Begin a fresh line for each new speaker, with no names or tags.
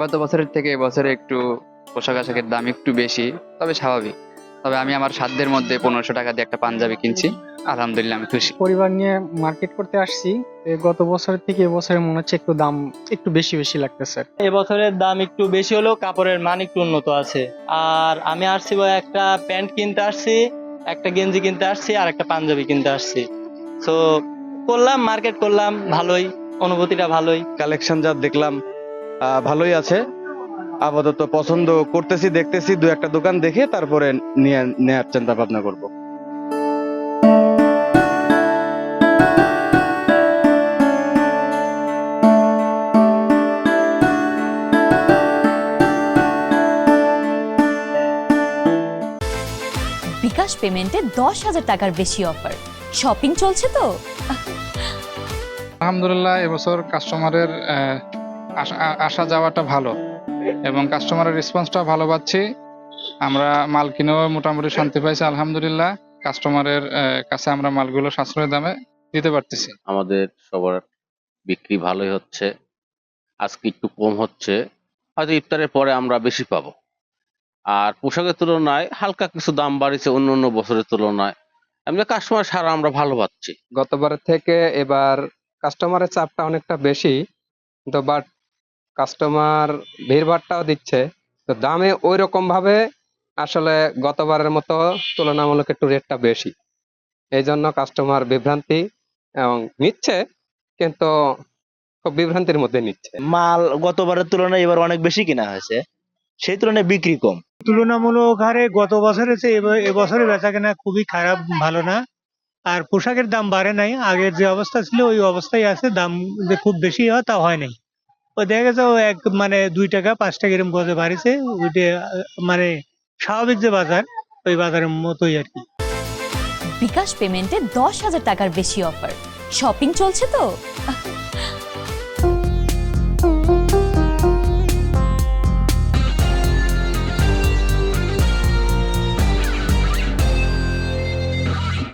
গত বছরের থেকে এবছরে একটু পোশাক আশাকের দাম একটু বেশি, তবে স্বাভাবিক। তবে আমি আমার সাধ্যের মধ্যে 1500 টাকা দিয়ে একটা পাঞ্জাবি কিনছি, আলহামদুলিল্লাহ আমি খুশি।
পরিবার নিয়ে মার্কেট করতে আসছি। গত বছরের থেকে এবছরে মনে হচ্ছে একটু দাম একটু বেশি বেশি লাগতেছে।
এবছরের দাম একটু বেশি হলেও কাপড়ের মান একটু উন্নত আছে। আর আমি আসছি ভাই একটা প্যান্ট কিনতে আসছি, একটা গেঞ্জি কিনতে আসছি, আর একটা পাঞ্জাবি কিনতে আসছি। তো করলাম, মার্কেট করলাম, ভালোই অনুভূতিটা ভালোই।
কালেকশন যা দেখলাম ভালোই আছে। আপাতত পছন্দ করতেছি, দেখতেছি, দু একটা দোকান দেখে তারপরে নেওয়ার চিন্তা ভাবনা করব।
বিকাশ পেমেন্টে 10,000 টাকার বেশি অফার, শপিং চলছে তো।
আলহামদুলিল্লাহ এবছর কাস্টমারের আসা যাওয়াটা ভালো এবং কাস্টমারের রেসপন্সটা ভালো পাচ্ছি। আমরা মাল কিনেও মোটামুটি শান্তি পাইছি আলহামদুলিল্লাহ। কাস্টমারের কাছে আমরা মালগুলো সাশ্রয় দামে দিতে পারতেছি।
আমাদের সবার বিক্রি ভালোই হচ্ছে, আজকে একটু কম হচ্ছে, হয়তো ইফতারের পরে আমরা বেশি পাবো। আর পোশাকের তুলনায় হালকা কিছু দাম বাড়িছে অন্য অন্য বছরের তুলনায়। এমনি কাস্টমার সারা আমরা ভালো পাচ্ছি।
গতবারের থেকে এবার কাস্টমারের চাপটা অনেকটা বেশি, তো বাট কাস্টমার ভিড়ভাড়টাও দিচ্ছে, তো দামে ওই রকম ভাবে আসলে গতবারের মতো তুলনামূলক একটু রেটটা বেশি, এই জন্য কাস্টমার বিভ্রান্তি এবং নিচ্ছে, কিন্তু খুব বিভ্রান্তির মধ্যে নিচ্ছে।
মাল গতবারের তুলনায় এবার অনেক বেশি কেনা হয়েছে, সেই তুলনায় বিক্রি কম।
তুলনামূলক হারে গত বছরের চেয়ে এবছরে বেচা কেনা খুবই খারাপ, ভালো না। আর পোশাকের দাম বাড়ে নাই, আগের যে অবস্থা ছিল ওই অবস্থায় আছে। দাম যে খুব বেশি হয় তা হয় নাই। ওই দেখা গেছে ও এক মানে 2 টাকা 5 টাকা এরকম গজে বাড়িছে, ওইটা মানে স্বাভাবিক যে বাজার ওই বাজারের মতোই আর কি।
বিকাশ পেমেন্টে 10,000 টাকার বেশি অফার, শপিং চলছে তো।